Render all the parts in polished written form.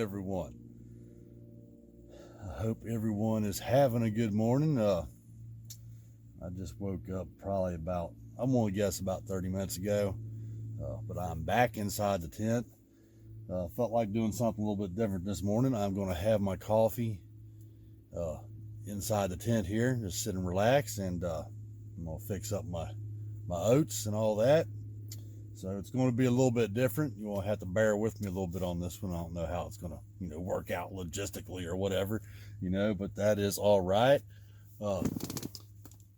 everyone? I hope everyone is having a good morning. I just woke up probably I'm going to guess about 30 minutes ago, but I'm back inside the tent. Felt like doing something a little bit different this morning. I'm going to have my coffee inside the tent here, just sit and relax, and I'm going to fix up my oats and all that. So it's going to be a little bit different. You will have to bear with me a little bit on this one. I don't know how it's going to, work out logistically or whatever, but that is all right.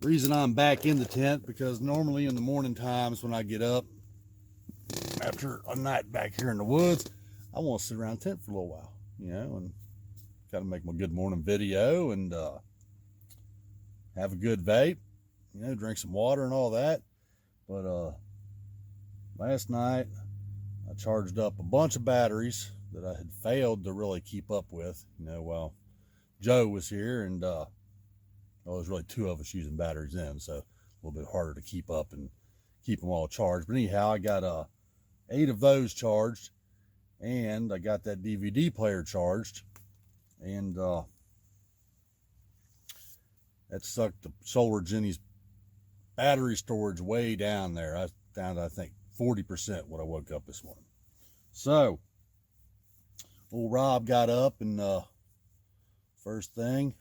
Reason I'm back in the tent, because normally in the morning times when I get up after a night back here in the woods, I want to sit around the tent for a little while, and kind of make my good morning video and have a good vape, drink some water and all that. But last night, I charged up a bunch of batteries that I had failed to really keep up with, while Joe was here, and well, there's really two of us using batteries then, so a little bit harder to keep up and keep them all charged. But anyhow, I got 8 of those charged, and I got that DVD player charged, and that sucked the Solar Jenny's battery storage way down there. I down to, I think, 40% when I woke up this morning. So old Rob got up, and first thing,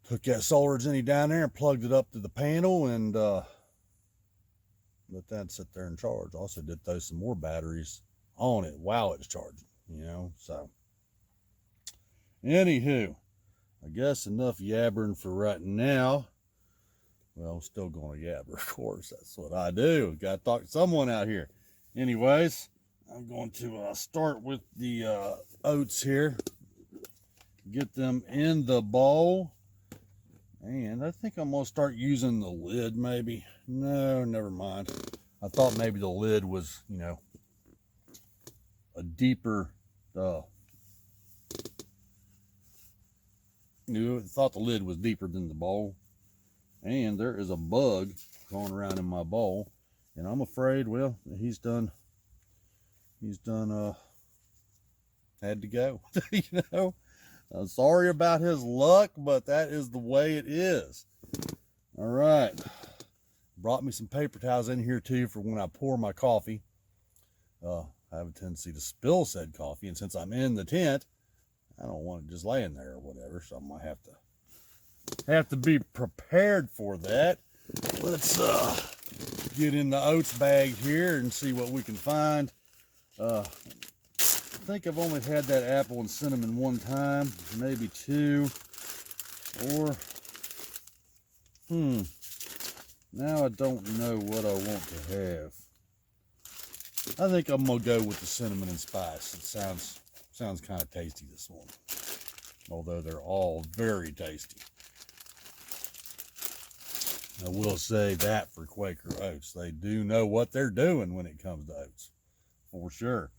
took that Solar Jenny down there and plugged it up to the panel, and let that sit there and charge. Also did throw some more batteries on it while it's charging, so anywho, I guess enough yabbering for right now. Well, I'm still going to yabber, of course. That's what I do. Got to talk to someone out here. Anyways, I'm going to start with the oats here. Get them in the bowl. And I think I'm going to start using the lid, maybe. No, never mind. I thought maybe the lid was, a deeper... I thought the lid was deeper than the bowl. And there is a bug going around in my bowl, and I'm afraid, well, he's done had to go. I'm sorry about his luck, but that is the way it is. All right, brought me some paper towels in here too for when I pour my coffee. I have a tendency to spill said coffee, and since I'm in the tent, I don't want it just laying there or whatever, so I'm gonna have to be prepared for that. Let's get in the oats bag here and see what we can find. I think I've only had that apple and cinnamon one time, maybe two, or now I don't know what I want to have. I think I'm gonna go with the cinnamon and spice. It sounds kind of tasty this morning, although they're all very tasty. I will say that for Quaker Oats, they do know what they're doing when it comes to oats, for sure.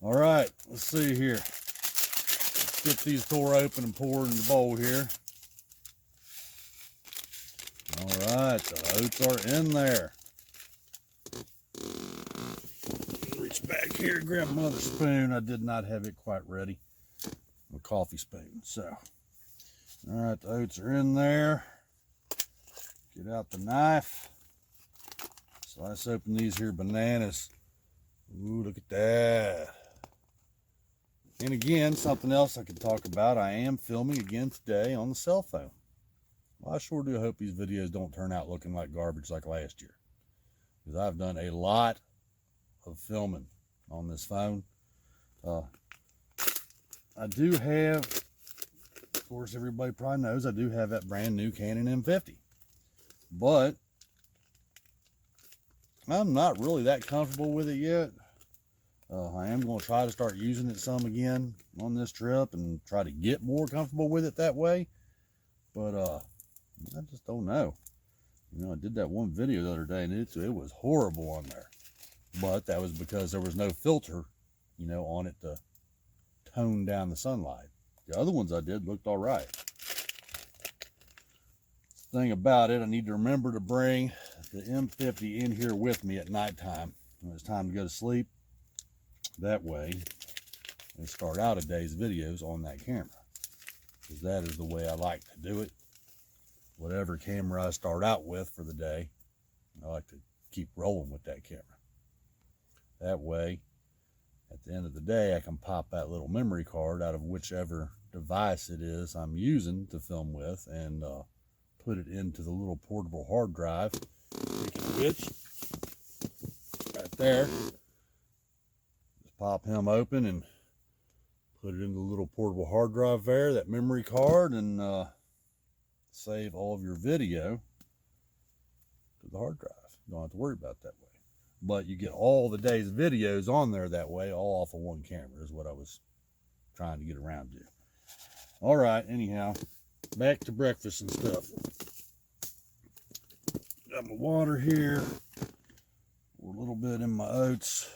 All right, let's see here. Let's get these tore open and poured in the bowl here. All right, the oats are in there. Reach back here, grab another spoon. I did not have it quite ready. A coffee spoon. So, all right, the oats are in there. Get out the knife. Slice open these here bananas. Ooh, look at that. And again, something else I could talk about. I am filming again today on the cell phone. Well, I sure do hope these videos don't turn out looking like garbage like last year, because I've done a lot of filming on this phone. I do have, of course, everybody probably knows, I do have that brand new Canon M50. But I'm not really that comfortable with it yet. I am going to try to start using it some again on this trip and try to get more comfortable with it that way. But I just don't know. I did that one video the other day, and it was horrible on there. But that was because there was no filter, on it to tone down the sunlight. The other ones I did looked all right. Thing about it, I need to remember to bring the M50 in here with me at nighttime when it's time to go to sleep. That way and start out a day's videos on that camera, because that is the way I like to do it. Whatever camera I start out with for the day, I like to keep rolling with that camera. That way, at the end of the day, I can pop that little memory card out of whichever device it is I'm using to film with, and put it into the little portable hard drive, speaking of which, right there. Just pop him open and put it in the little portable hard drive there, that memory card, and save all of your video to the hard drive. You don't have to worry about that way. But you get all the day's videos on there that way, all off of one camera, is what I was trying to get around to. All right, anyhow, back to breakfast and stuff. Got my water here, a little bit in my oats.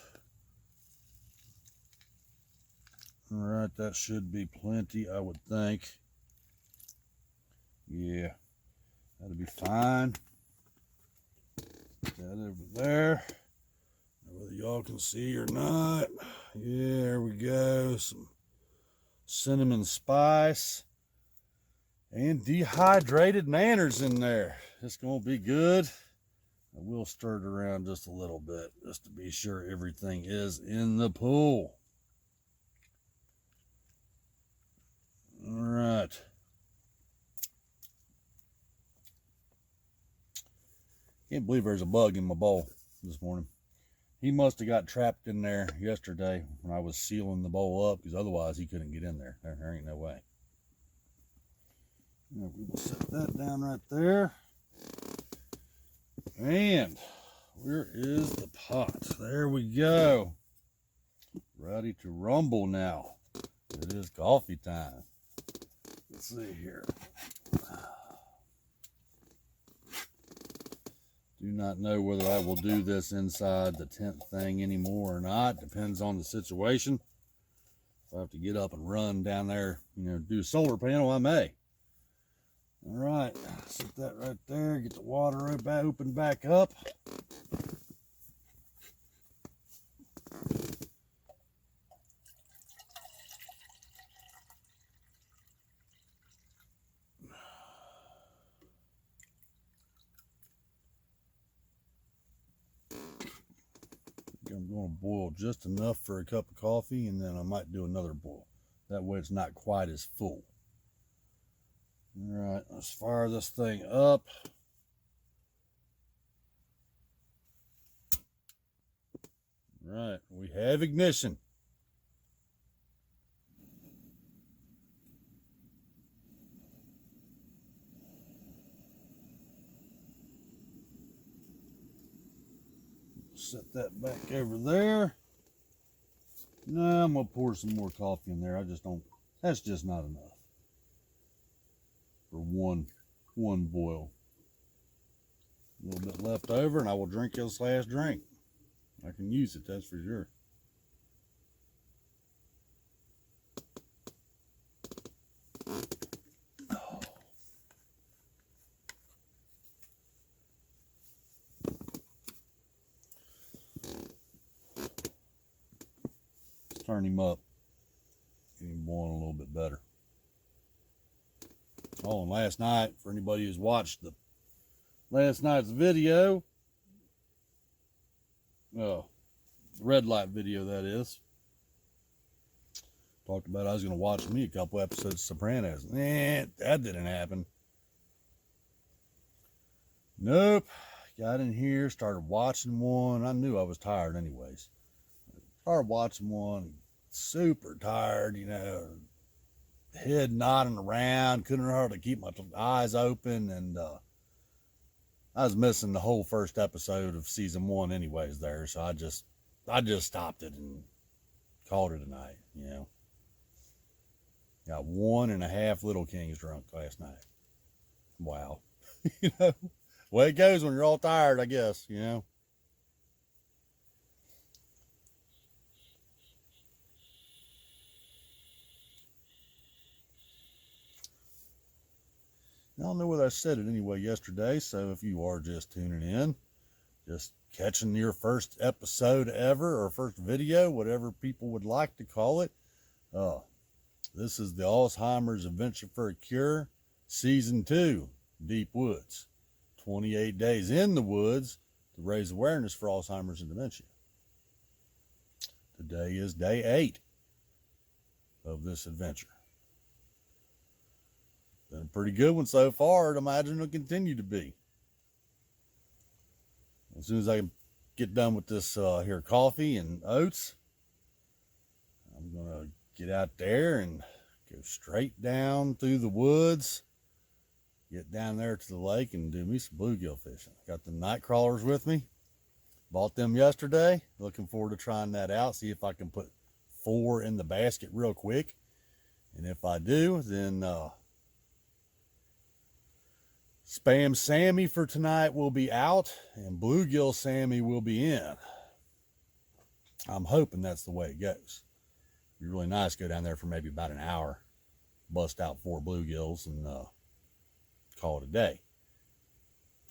All right, that should be plenty, I would think. Yeah, that'll be fine. Put that over there. Whether y'all can see or not. Yeah, there we go. Some cinnamon spice and dehydrated manners in there. It's gonna be good. I will stir it around just a little bit, just to be sure everything is in the pool. All right. Can't believe there's a bug in my bowl this morning. He must have got trapped in there yesterday when I was sealing the bowl up, because otherwise he couldn't get in there. There ain't no way. Now we will set that down right there. And where is the pot? There we go. Ready to rumble now. It is coffee time. Let's see here. Do not know whether I will do this inside the tent thing anymore or not. Depends on the situation. If I have to get up and run down there, do a solar panel, I may. All right, set that right there. Get the water open back up. I'm going to boil just enough for a cup of coffee, and then I might do another boil. That way it's not quite as full. All right, let's fire this thing up. All right, we have ignition. Set that back over there. Now I'm gonna pour some more coffee in there. That's just not enough for one boil. A little bit left over, and I will drink this last drink. I can use it, that's for sure. Turn him up, get him boiling a little bit better. Oh, and last night, for anybody who's watched the last night's video, red light video that is, talked about I was going to watch me a couple episodes of Sopranos. That didn't happen. Nope. Got in here, started watching one. I knew I was tired anyways. Started watching one, super tired, head nodding around, couldn't hardly keep my eyes open, and I was missing the whole first episode of season 1 anyways there, so I just stopped it and called it a night, Got 1.5 Little Kings drunk last night. Wow. Way it goes when you're all tired, I guess, I don't know whether I said it anyway yesterday, so if you are just tuning in, just catching your first episode ever, or first video, whatever people would like to call it, Uh, this is the Alzheimer's Adventure for a Cure, Season 2, Deep Woods. 28 days in the woods to raise awareness for Alzheimer's and dementia. Today is day 8 of this adventure. Been a pretty good one so far. I'd imagine it'll continue to be. As soon as I get done with this here coffee and oats, I'm going to get out there and go straight down through the woods, get down there to the lake and do me some bluegill fishing. Got the night crawlers with me. Bought them yesterday. Looking forward to trying that out. See if I can put 4 in the basket real quick. And if I do, then Spam Sammy for tonight will be out and Bluegill Sammy will be in. I'm hoping that's the way it goes. It'd be really nice to go down there for maybe about an hour, bust out 4 bluegills and call it a day.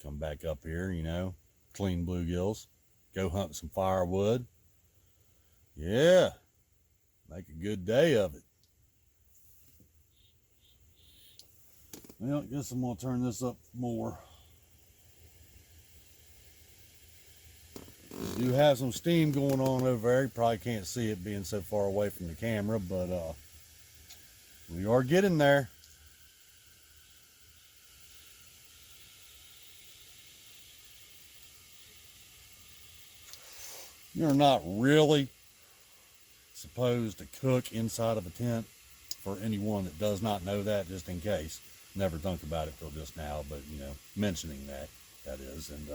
Come back up here, you know, clean bluegills, go hunt some firewood. Yeah, make a good day of it. Well, I guess I'm going to turn this up more. We do have some steam going on over there. You probably can't see it being so far away from the camera, but we are getting there. You're not really supposed to cook inside of a tent, for anyone that does not know that, just in case. Never thought about it till just now, but you know, mentioning that is. And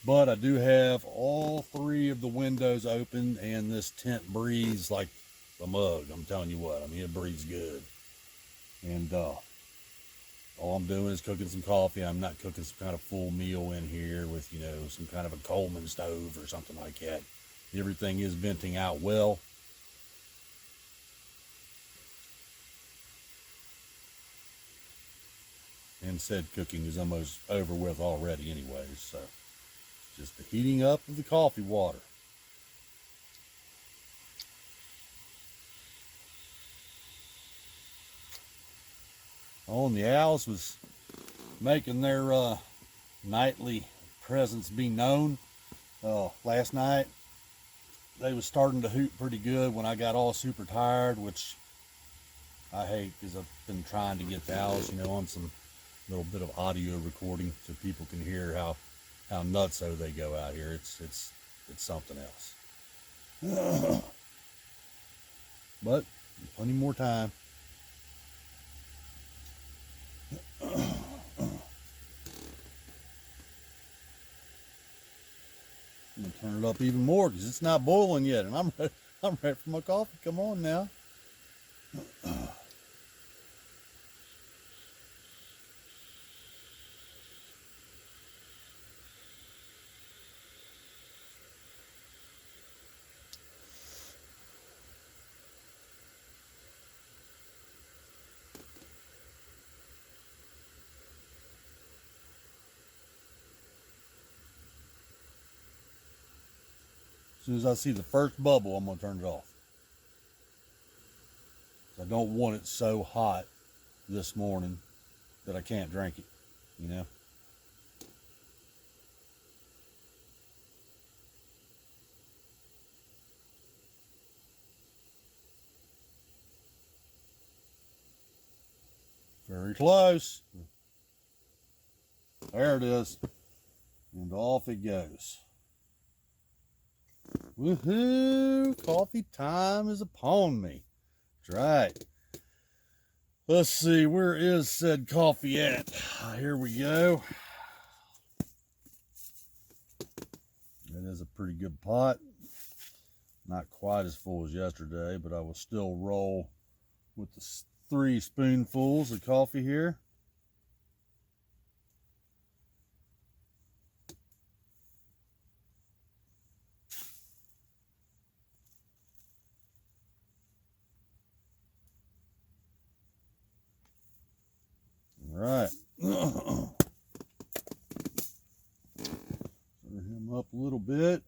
but I do have all 3 of the windows open, and this tent breathes like a mug. I'm telling you what, I mean, it breathes good. And all I'm doing is cooking some coffee. I'm not cooking some kind of full meal in here with, you know, some kind of a Coleman stove or something like that. Everything is venting out well. And said cooking is almost over with already anyways, so just the heating up of the coffee water. Oh, and the owls was making their nightly presence be known. Last night they was starting to hoot pretty good when I got all super tired, which I hate because I've been trying to get the owls, you know, on some little bit of audio recording so people can hear how nutso they go out here. It's something else. But plenty more time. I'm gonna turn it up even more because it's not boiling yet, and I'm ready for my coffee. Come on now. As soon as I see the first bubble, I'm gonna turn it off. I don't want it so hot this morning that I can't drink it, you know. Very close. There it is. And off it goes. Woohoo! Coffee time is upon me. That's right. Let's see, where is said coffee at? Here we go. It is a pretty good pot. Not quite as full as yesterday, but I will still roll with the 3 spoonfuls of coffee here. All right. Stir him up a little bit.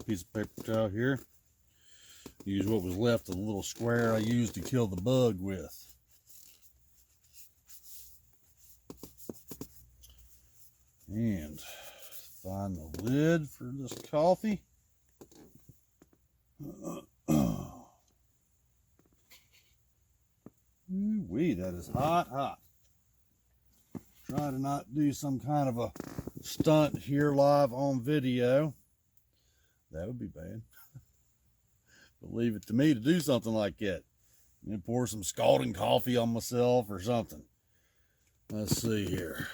little piece of paper towel here. Use what was left of the little square I used to kill the bug with. And find the lid for this coffee. Ooh-wee, that is hot, hot. Try to not do some kind of a stunt here live on video. That would be bad. But leave it to me to do something like that. And then pour some scalding coffee on myself or something. Let's see here.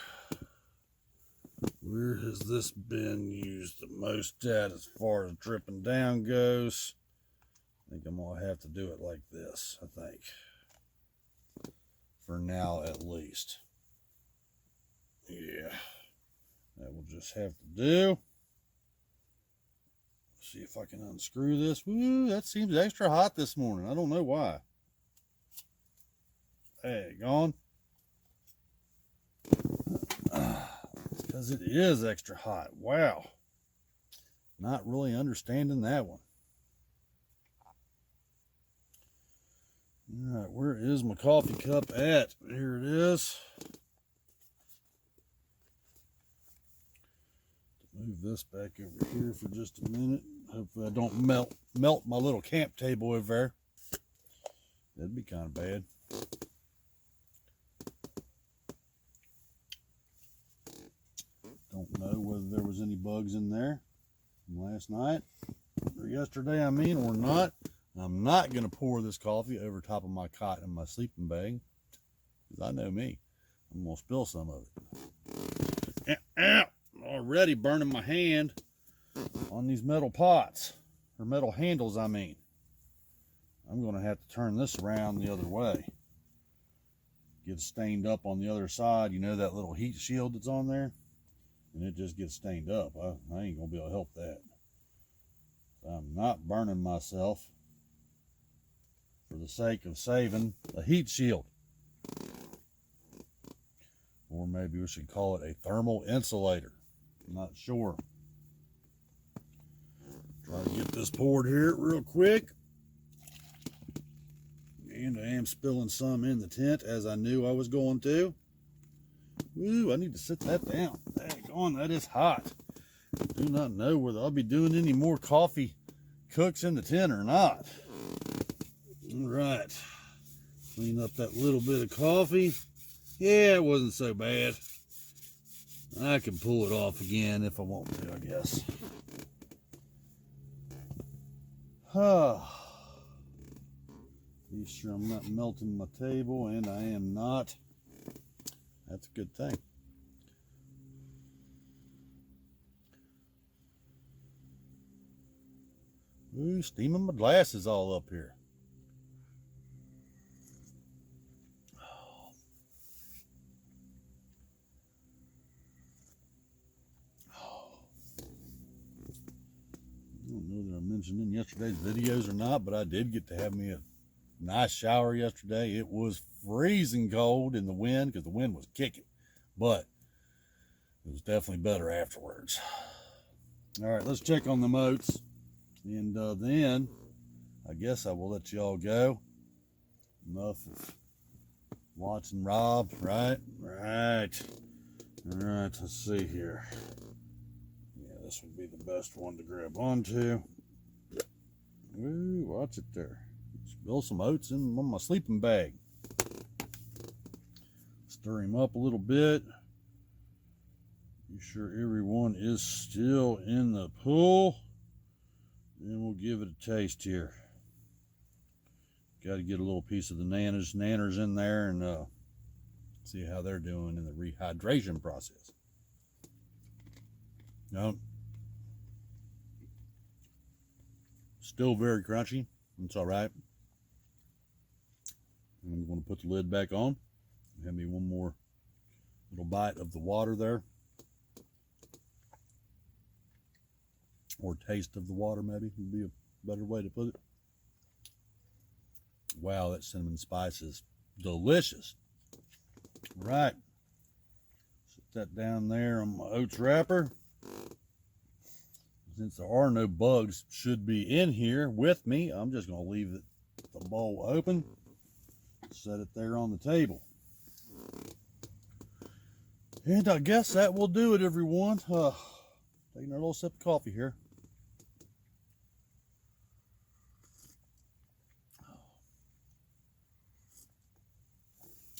Where has this been used the most at as far as dripping down goes? I think I'm going to have to do it like this, I think. For now, at least. Yeah. That will just have to do. See if I can unscrew this. Woo, that seems extra hot this morning. I don't know why. Hey, gone. Because it is extra hot. Wow. Not really understanding that one. All right, where is my coffee cup at? Here it is. Move this back over here for just a minute. Hopefully I don't melt my little camp table over there. That'd be kind of bad. Don't know whether there was any bugs in there from last night or yesterday, I mean, or not. I'm not going to pour this coffee over top of my cot in my sleeping bag, because I know me. I'm going to spill some of it. Already burning my hand on these metal pots, or metal handles, I mean. I'm going to have to turn this around the other way. Gets stained up on the other side. You know that little heat shield that's on there? And it just gets stained up. I ain't going to be able to help that. So I'm not burning myself for the sake of saving a heat shield. Or maybe we should call it a thermal insulator. I'm not sure. Try to get this poured here real quick. And I am spilling some in the tent, as I knew I was going to. Ooh, I need to sit that down. Daggone, that is hot. I do not know whether I'll be doing any more coffee cooks in the tent or not. All right. Clean up that little bit of coffee. Yeah, it wasn't so bad. I can pull it off again if I want to, I guess. Be sure I'm not melting my table, and I am not. That's a good thing. Ooh, steaming my glasses all up here. I don't know that I mentioned in yesterday's videos or not, but I did get to have me a nice shower yesterday. It was freezing cold in the wind because the wind was kicking, but it was definitely better afterwards. All right, let's check on the moats, and then I guess I will let y'all go. Enough of watching Rob, right? Right. All right, let's see here. Yeah, this would be the best one to grab onto. Ooh, watch it there. Spill some oats in my sleeping bag. Stir him up a little bit. Be sure everyone is still in the pool. Then we'll give it a taste here. Got to get a little piece of the nanners in there and see how they're doing in the rehydration process. No. Still very crunchy. It's all right. I'm going to put the lid back on. Have me one more little bite of the water there. Or taste of the water, maybe would be a better way to put it. Wow, that cinnamon spice is delicious. All right. Set that down there on my oats wrapper. since there are no bugs should be in here with me, I'm just going to leave the bowl open, set it there on the table. And I guess that will do it, everyone. Taking a little sip of coffee here.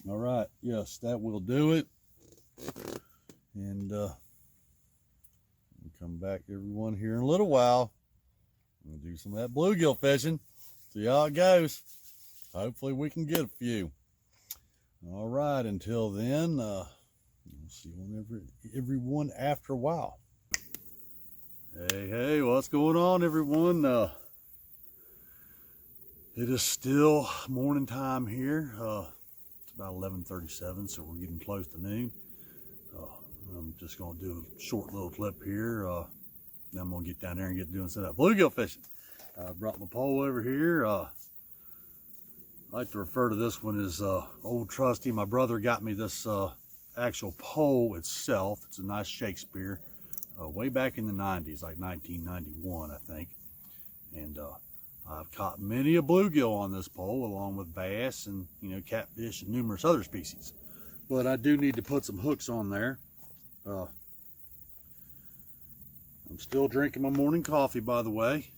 All right, yes, that will do it. And we'll come back, everyone, here in a little while. We'll do some of that bluegill fishing. See how it goes. Hopefully we can get a few. All right, until then, we'll see everyone after a while. Hey, what's going on, everyone? It is still morning time here. It's about 11:37, so we're getting close to noon. I'm just going to do a short little clip here. Then I'm going to get down there and get doing some of that bluegill fishing. I brought my pole over here. I like to refer to this one as Old Trusty. My brother got me this actual pole itself. It's a nice Shakespeare. Way back in the 90s, like 1991, I think. And I've caught many a bluegill on this pole, along with bass and, catfish and numerous other species. But I do need to put some hooks on there. I'm still drinking my morning coffee, by the way.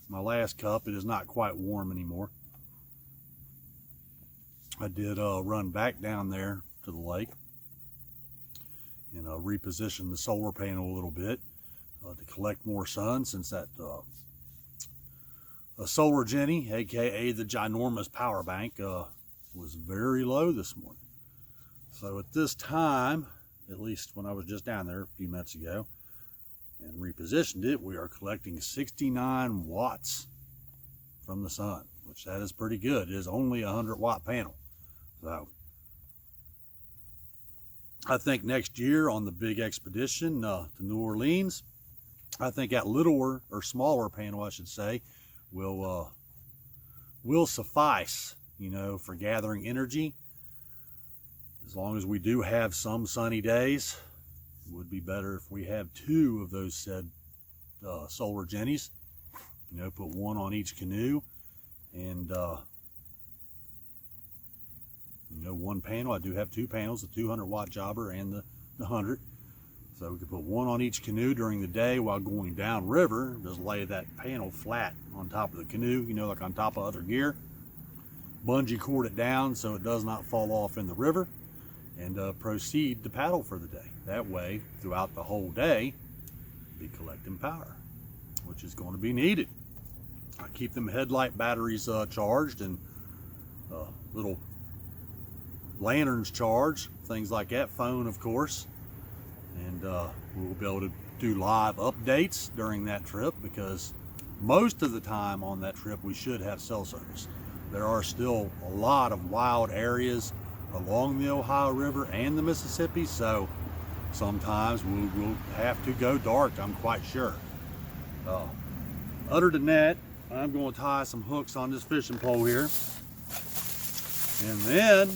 My last cup, it is not quite warm anymore. I did run back down there to the lake and reposition the solar panel a little bit to collect more sun, since that solar Jenny, aka the ginormous power bank, was very low this morning. So at this time, at least when I was just down there a few minutes ago and repositioned it, we are collecting 69 watts from the sun, which that is pretty good. It is only a 100-watt panel. So I think next year on the big expedition to New Orleans, I think that littler or smaller panel, I should say, will suffice, for gathering energy. As long as we do have some sunny days, it would be better if we have 2 of those said solar jennies. Put one on each canoe, and one panel. I do have 2 panels, the 200-watt jobber and the 100. So we could put one on each canoe during the day while going downriver. Just lay that panel flat on top of the canoe, like on top of other gear. Bungee cord it down so it does not fall off in the river, and proceed to paddle for the day. That way, throughout the whole day, be collecting power, which is going to be needed. I keep them headlight batteries charged, and little lanterns charged, things like that, phone of course. And we'll be able to do live updates during that trip, because most of the time on that trip we should have cell service. There are still a lot of wild areas along the Ohio River and the Mississippi, so sometimes we'll have to go dark, I'm quite sure. Other than that, I'm going to tie some hooks on this fishing pole here. And then,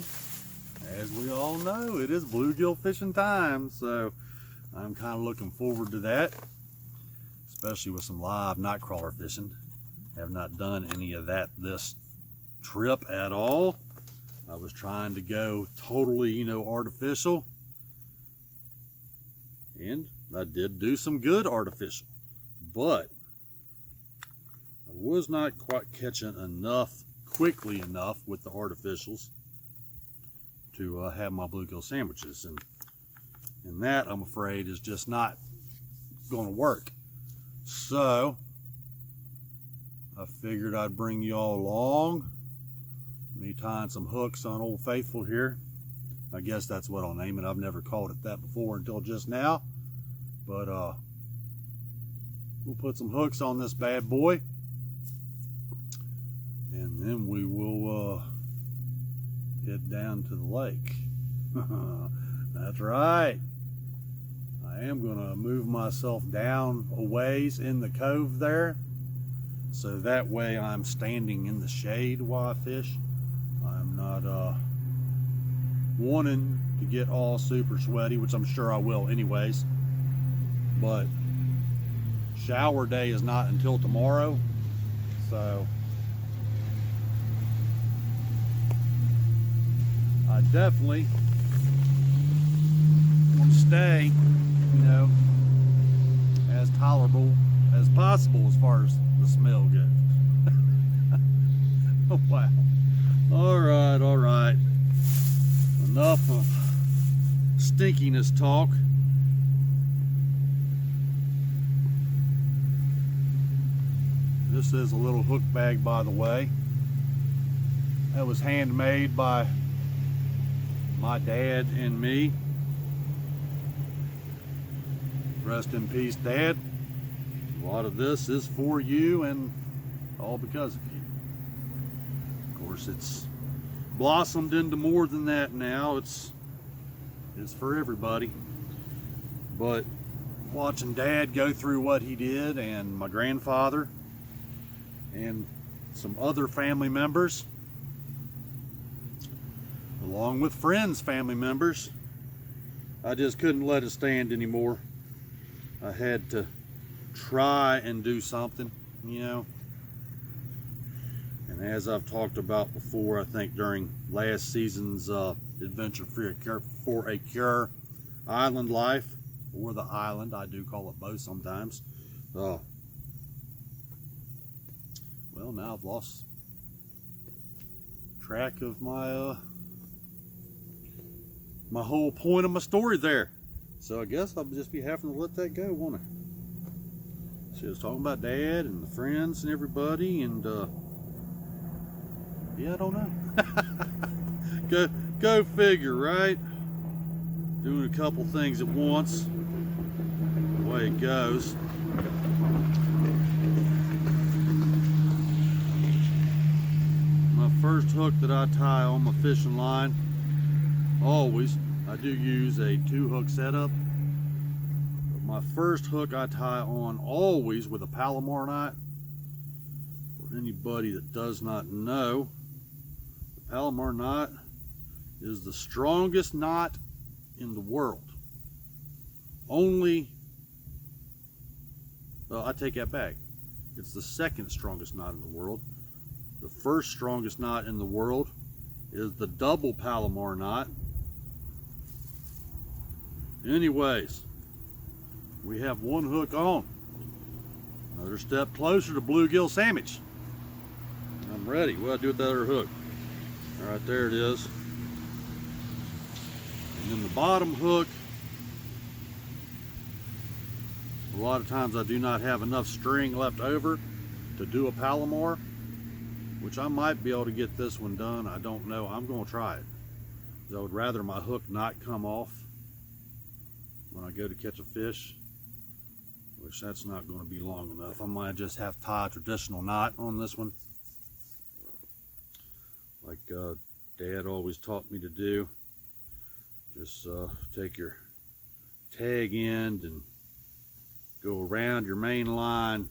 as we all know, it is bluegill fishing time, so I'm kind of looking forward to that, especially with some live night crawler fishing. Have not done any of that this trip at all. I was trying to go totally, artificial, and I did do some good artificial, but I was not quite catching quickly enough with the artificials to have my bluegill sandwiches, and that, I'm afraid, is just not going to work. So I figured I'd bring you all along. Me tying some hooks on Old Faithful here. I guess that's what I'll name it. I've never called it that before until just now. But we'll put some hooks on this bad boy, and then we will head down to the lake. That's right. I am going to move myself down a ways in the cove there, so that way I'm standing in the shade while I fish. I'm not wanting to get all super sweaty, which I'm sure I will anyways, but shower day is not until tomorrow, so I definitely want to stay, you know, as tolerable as possible as far as the smell goes. Oh, wow. All right. Enough of stinkiness talk. This is a little hook bag, by the way. That was handmade by my dad and me. Rest in peace, Dad. A lot of this is for you and all because of you. Of course, it's blossomed into more than that now. It's for everybody. But watching Dad go through what he did, and my grandfather and some other family members, along with friends' family members, I just couldn't let it stand anymore. I had to try and do something, you know. And as I've talked about before, I think during last season's Adventure for a Cure Island Life, or the Island, I do call it both sometimes. Well, now I've lost track of my my whole point of my story there. So I guess I'll just be having to let that go, won't I? She was talking about Dad and the friends and everybody, and yeah, I don't know. Go figure, right? Doing a couple things at once, the way it goes. My first hook that I tie on my fishing line, always, I do use a 2-hook setup. But my first hook I tie on always with a Palomar knot. For anybody that does not know, the Palomar knot is the strongest knot in the world. I take that back. It's the second strongest knot in the world. The first strongest knot in the world is the double Palomar knot. Anyways, we have one hook on. Another step closer to bluegill sandwich. I'm ready. What do I do with that other hook? All right, there it is. And then the bottom hook, a lot of times I do not have enough string left over to do a Palomar, which I might be able to get this one done. I don't know. I'm going to try it. I would rather my hook not come off when I go to catch a fish, which that's not going to be long enough. I might just have to tie a traditional knot on this one, like Dad always taught me to do. Just take your tag end and go around your main line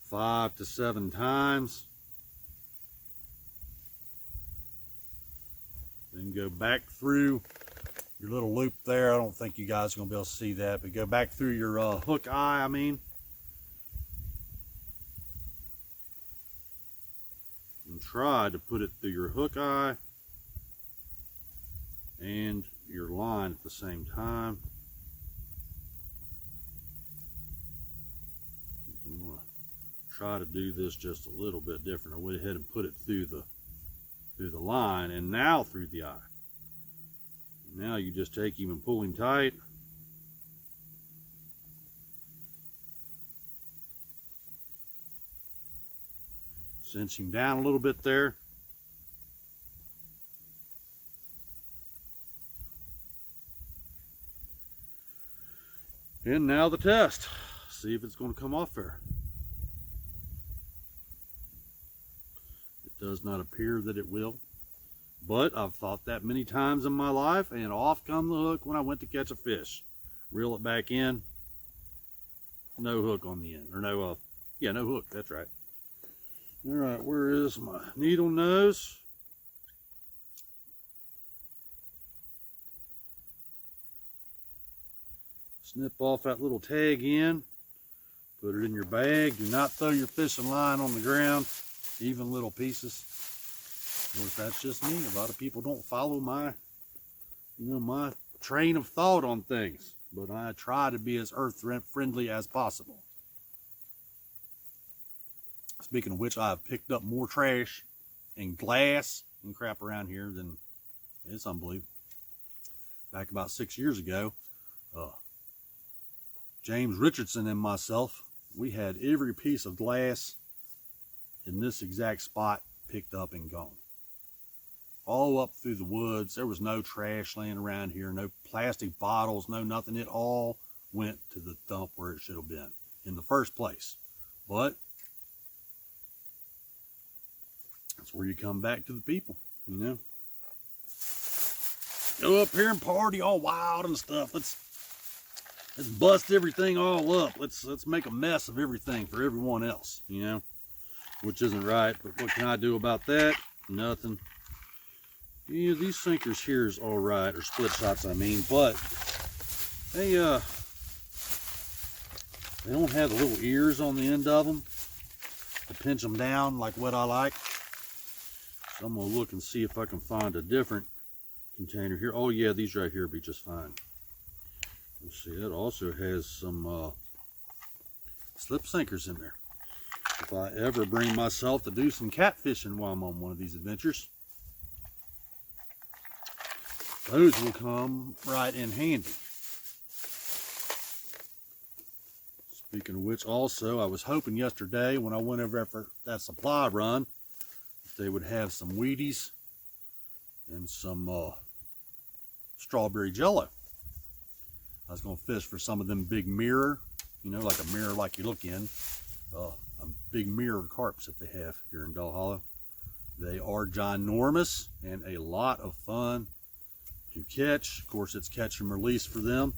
5 to 7 times. Then go back through your little loop there. I don't think you guys are going to be able to see that, but go back through your hook eye, and try to put it through your hook eye and your line at the same time. I'm going to try to do this just a little bit different. I went ahead and put it through the line and now through the eye. Now you just take him and pull him tight. Cinch him down a little bit there. And now the test. See if it's going to come off there. It does not appear that it will. But I've thought that many times in my life, and off come the hook when I went to catch a fish. Reel it back in. No hook on the end. Or no hook, that's right. All right, where is my needle nose? Snip off that little tag end. Put it in your bag. Do not throw your fishing line on the ground, even little pieces. Of course, that's just me. A lot of people don't follow my, my train of thought on things, but I try to be as earth friendly as possible. Speaking of which, I have picked up more trash and glass and crap around here than it's unbelievable. Back about 6 years ago, James Richardson and myself, we had every piece of glass in this exact spot picked up and gone. All up through the woods. There was no trash laying around here, no plastic bottles, no nothing. It all went to the dump where it should have been in the first place. But that's where you come back to the people, Go up here and party all wild and stuff. Let's bust everything all up. Let's make a mess of everything for everyone else, which isn't right. But what can I do about that? Nothing. Yeah, these sinkers here is all right, or split shots, I mean, but they don't have the little ears on the end of them to pinch them down like what I like. So I'm gonna look and see if I can find a different container here. Oh yeah, these right here will be just fine. Let's see, that also has some slip sinkers in there. If I ever bring myself to do some catfishing while I'm on one of these adventures, those will come right in handy. Speaking of which, also, I was hoping yesterday when I went over for that supply run, they would have some Wheaties and some strawberry jello. I was going to fish for some of them big mirror, like a mirror like you look in, a big mirror carps that they have here in Bell Hollow. They are ginormous and a lot of fun to catch. Of course, it's catch and release for them.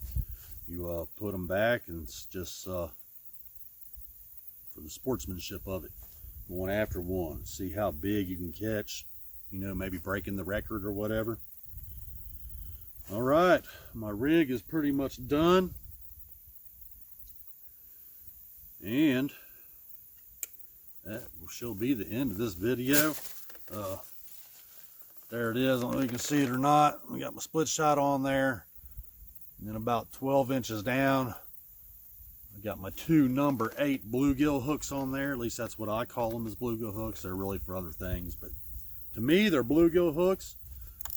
You put them back, and it's just for the sportsmanship of it, going after one, see how big you can catch, maybe breaking the record or whatever. All right, my rig is pretty much done, and that shall be the end of this video. There it is. I don't know if you can see it or not. We got my split shot on there. And then about 12 inches down, I got my 2 number 8 bluegill hooks on there. At least that's what I call them, as bluegill hooks. They're really for other things, but to me, they're bluegill hooks.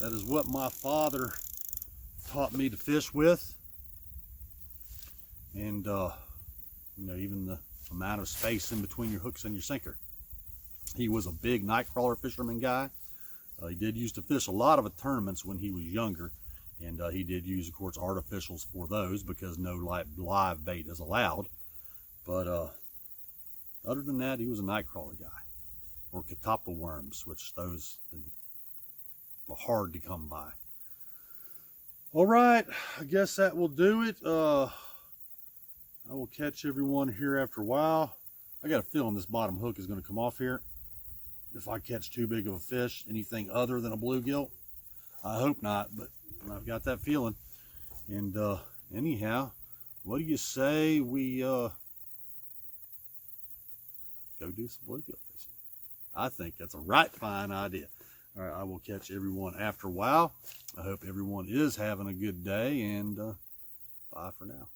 That is what my father taught me to fish with. And, even the amount of space in between your hooks and your sinker. He was a big night crawler fisherman guy. He did used to fish a lot of tournaments when he was younger, and he did use, of course, artificials for those because no live bait is allowed. But other than that, he was a night crawler guy, or catappa worms, which those are hard to come by. All right, I guess that will do it. I will catch everyone here after a while. I got a feeling this bottom hook is going to come off here if I catch too big of a fish, anything other than a bluegill. I hope not, but I've got that feeling. And anyhow, what do you say we go do some bluegill fishing? I think that's a right fine idea. All right, I will catch everyone after a while. I hope everyone is having a good day, and bye for now.